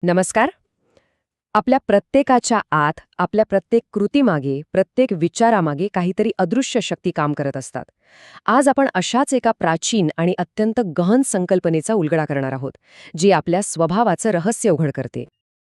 नमस्कार. आपल्या प्रत्येकाच्या आत, आपल्या प्रत्येक कृतीमागे, प्रत्येक विचारामागे काहीतरी अदृश्य शक्ती काम करत असतात. आज आपण अशाच एका प्राचीन आणि अत्यंत गहन संकल्पनेचा उलगडा करणार आहोत, जी आपल्या स्वभावाचं रहस्य उघड करते.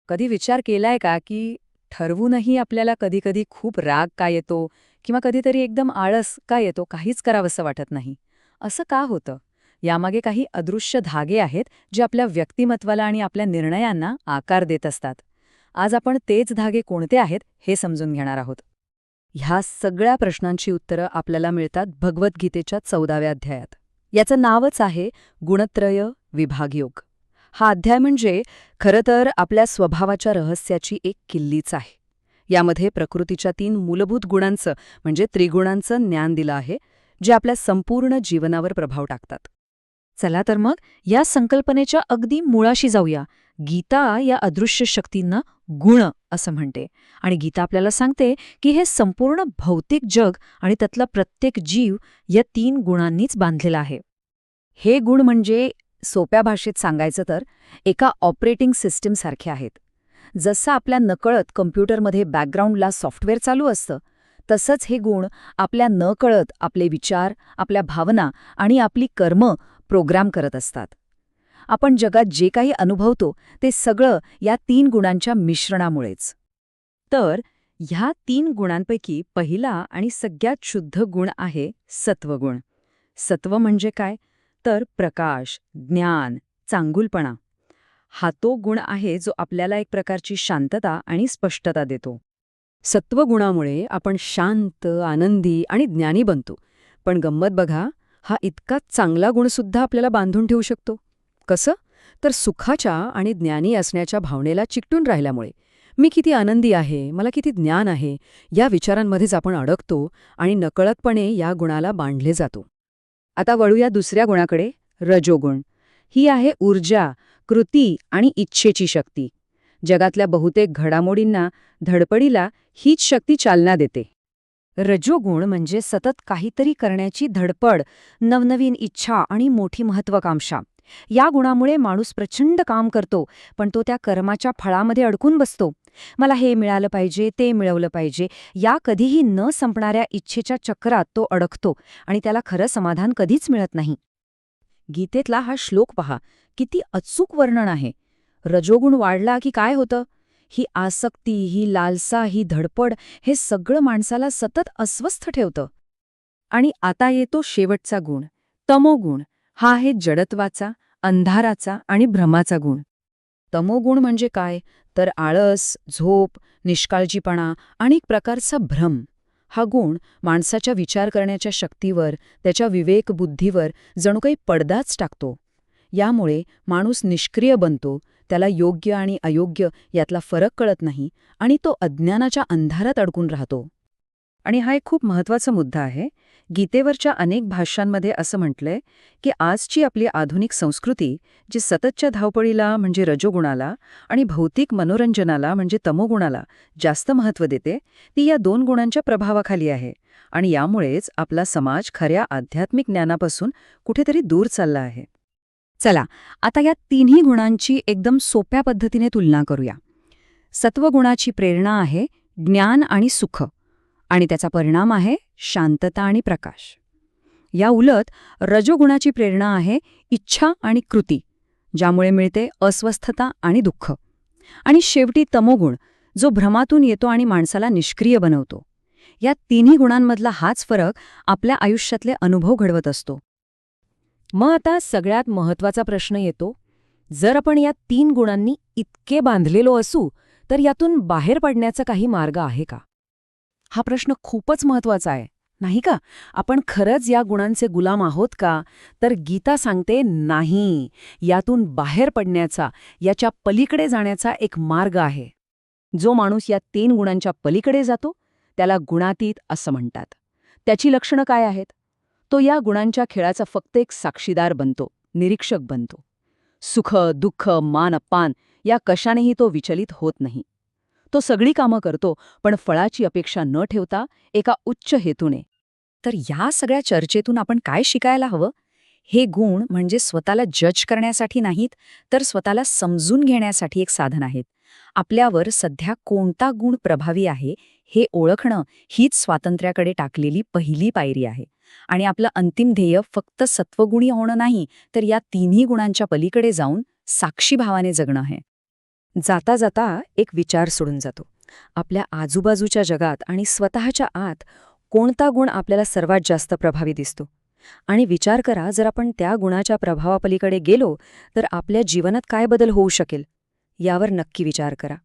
कधी विचार केलाय का की ठरवूनही आपल्याला कधीकधी खूप राग का येतो किंवा कधीतरी एकदम आळस का येतो, काहीच करावंसं वाटत नाही? असं का होतं? यामागे काही अदृश्य धागे आहेत जे आपल्या व्यक्तिमत्वाला आणि आपल्या निर्णयांना आकार देत असतात. आज आपण तेच धागे कोणते आहेत हे समजून घेणार आहोत. ह्या सगळ्या प्रश्नांची उत्तरं आपल्याला मिळतात भगवद्गीतेच्या 14व्या अध्यायात. याचं नावच आहे गुणत्रय विभागयोग. हा अध्याय म्हणजे खरं तर आपल्या स्वभावाच्या रहस्याची एक किल्लीच आहे. यामध्ये प्रकृतीच्या 3 मूलभूत गुणांचं म्हणजे त्रिगुणांचं ज्ञान दिलं आहे, जे आपल्या संपूर्ण जीवनावर प्रभाव टाकतात. चला तर मग या संकल्पनेच्या अगदी मुळाशी जाऊया. गीता या अदृश्य शक्तींना गुण असं म्हणते आणि गीता आपल्याला सांगते की हे संपूर्ण भौतिक जग आणि त्यातला प्रत्येक जीव या 3 गुणांनीच बांधलेला आहे. हे गुण म्हणजे सोप्या भाषेत सांगायचं तर एका ऑपरेटिंग सिस्टीमसारखे आहेत. जसं आपल्या नकळत कम्प्युटरमध्ये बॅकग्राऊंडला सॉफ्टवेअर चालू असतं, तसंच हे गुण आपल्या नकळत आपले विचार, आपल्या भावना आणि आपली कर्म प्रोग्राम करत असतात. आपण जगात जे काही अनुभवतो ते सगळं या 3 गुणांच्या मिश्रणामुळेच. तर ह्या 3 गुणांपैकी पहिला आणि सगळ्यात शुद्ध गुण आहे सत्वगुण. सत्व म्हणजे काय? तर प्रकाश, ज्ञान, चांगुलपणा. हा तो गुण आहे जो आपल्याला एक प्रकारची शांतता आणि स्पष्टता देतो. सत्वगुणामुळे आपण शांत, आनंदी आणि ज्ञानी बनतो. पण गंमत बघा, हा इतका चांगला गुणसुद्धा आपल्याला बांधून ठेवू शकतो. कसं? तर सुखाच्या आणि ज्ञानी असण्याच्या भावनेला चिकटून राहिल्यामुळे. मी किती आनंदी आहे, मला किती ज्ञान आहे, या विचारांमध्येच आपण अडकतो आणि नकळतपणे या गुणाला बांधले जातो. आता वळूया दुसऱ्या गुणाकडे, रजोगुण. ही आहे ऊर्जा, कृती आणि इच्छेची शक्ती. जगातल्या बहुतेक घडामोडींना, धडपडीला हीच शक्ती चालना देते. रजोगुण म्हणजे सतत काहीतरी करण्याची धडपड, नवनवीन इच्छा आणि मोठी महत्वाकांक्षा. या गुणामुळे माणूस प्रचंड काम करतो, पण तो त्या कर्माच्या फळामध्ये अडकून बसतो. मला हे मिळालं पाहिजे, ते मिळवलं पाहिजे, या कधीही न संपणाऱ्या इच्छेच्या चक्रात तो अडकतो आणि त्याला खरं समाधान कधीच मिळत नाही. गीतेतला हा श्लोक पहा, किती अचूक वर्णन आहे. रजोगुण वाढला की काय होतं? ही आसक्ती, ही लालसा, ही धडपड, हे सगळं माणसाला सतत अस्वस्थ ठेवतं. आणि आता येतो शेवटचा गुण, तमोगुण. हा आहे जडत्वाचा, अंधाराचा आणि भ्रमाचा गुण. तमोगुण म्हणजे काय? तर आळस, झोप, निष्काळजीपणा आणि एक प्रकारचा भ्रम. हा गुण माणसाच्या विचार करण्याच्या शक्तीवर, त्याच्या विवेकबुद्धीवर जणू काही पडदाच टाकतो. यामुळे माणूस निष्क्रिय बनतो, त्याला योग्य आणि अयोग्य यातला फरक कळत नाही आणि तो अज्ञानाच्या अंधारात अडकून राहतो. आणि हा एक खूप महत्त्वाचा मुद्दा आहे. गीतेवरच्या अनेक भाष्यांमध्ये असं म्हटलंय की आजची आपली आधुनिक संस्कृती, जी सततच्या धावपळीला म्हणजे रजोगुणाला आणि भौतिक मनोरंजनाला म्हणजे तमोगुणाला जास्त महत्त्व देते, ती या 2 गुणांच्या प्रभावाखाली आहे. आणि यामुळेच आपला समाज खऱ्या आध्यात्मिक ज्ञानापासून कुठेतरी दूर चालला आहे. चला, आता या 3ही गुणांची एकदम सोप्या पद्धतीने तुलना करूया. सत्वगुणाची प्रेरणा आहे ज्ञान आणि सुख, आणि त्याचा परिणाम आहे शांतता आणि प्रकाश. या उलट रजोगुणाची प्रेरणा आहे इच्छा आणि कृती, ज्यामुळे मिळते अस्वस्थता आणि दुःख. आणि शेवटी तमोगुण, जो भ्रमातून येतो आणि माणसाला निष्क्रिय बनवतो. या 3ही गुणांमधला हाच फरक आपल्या आयुष्यातले अनुभव घडवत असतो. मग आता सगळ्यात महत्त्वाचा प्रश्न येतो, जर आपण या 3 गुणांनी इतके बांधलेलो असू, तर यातून बाहेर पडण्याचा काही मार्ग आहे का? हा प्रश्न खूपच महत्त्वाचा आहे, नाही का? आपण खरंच या गुणांचे गुलाम आहोत का? तर गीता सांगते नाही. यातून बाहेर पडण्याचा, याच्या पलीकडे जाण्याचा एक मार्ग आहे. जो माणूस या 3 गुणांच्या पलीकडे जातो, त्याला गुणातीत असं म्हणतात. त्याची लक्षणं काय आहेत? तो या गुणांच्या खेळाचा फक्त एक साक्षीदार बनतो, निरीक्षक बनतो. सुख, दुःख, मान अपमान या कशानेही तो विचलित होत नाही. तो सगळी कामं करतो, पण फळाची अपेक्षा न ठेवता एका उच्च हेतूने. तर या सगळ्या चर्चेतून आपण काय शिकायला हवं? हे गुण म्हणजे स्वतःला जज करण्यासाठी नाहीत, तर स्वतःला समजून घेण्यासाठी एक साधन आहेत. आपल्यावर सध्या कोणता गुण प्रभावी आहे हे ओळखणं हीच स्वातंत्र्याकडे टाकलेली पहिली पायरी आहे. आणि आपलं अंतिम ध्येय फक्त सत्वगुणी होणं नाही, तर या तिन्ही गुणांच्या पलीकडे जाऊन साक्षी भावाने जगणं आहे. जाता जाता एक विचार सोडून जातो. आपल्या आजूबाजूच्या जगात आणि स्वतःच्या आत कोणता गुण आपल्याला सर्वात जास्त प्रभावी दिसतो? आणि विचार करा, जर आपण त्या गुणाच्या प्रभावापलीकडे गेलो तर आपल्या जीवनात काय बदल होऊ शकेल? यावर नक्की विचार करा.